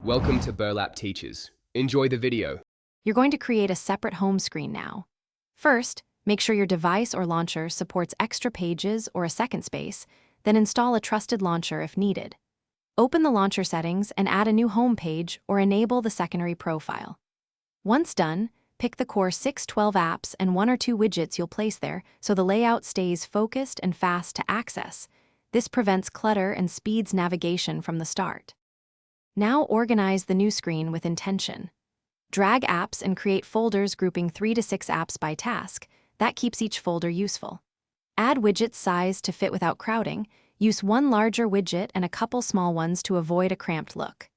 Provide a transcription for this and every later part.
Welcome to Burlap Teachers. Enjoy the video. You're going to create a separate home screen now. First, make sure your device or launcher supports extra pages or a second space, then install a trusted launcher if needed. Open the launcher settings and add a new home page or enable the secondary profile. Once done, pick the core 6-12 apps and 1 or 2 widgets you'll place there so the layout stays focused and fast to access. This prevents clutter and speeds navigation from the start. Now organize the new screen with intention. Drag apps and create folders grouping 3 to 6 apps by task. That keeps each folder useful. Add widgets size to fit without crowding. Use one larger widget and a couple small ones to avoid a cramped look.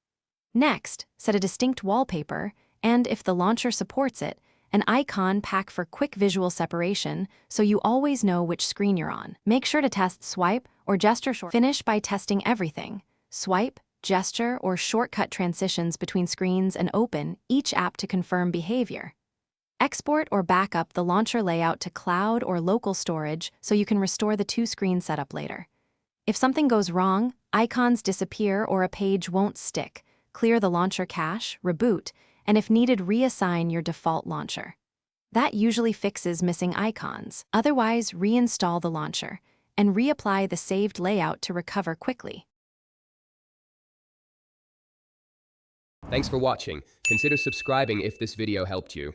Next, set a distinct wallpaper and, if the launcher supports it, an icon pack for quick visual separation so you always know which screen you're on. Make sure to test swipe or gesture shortcuts. Finish by testing everything. Swipe, gesture, or shortcut transitions between screens and open each app to confirm behavior. Export or backup the launcher layout to cloud or local storage so you can restore the 2-screen setup later. If something goes wrong, icons disappear or a page won't stick, clear the launcher cache, reboot, and if needed, reassign your default launcher. That usually fixes missing icons. Otherwise, reinstall the launcher and reapply the saved layout to recover quickly. Thanks for watching. Consider subscribing if this video helped you.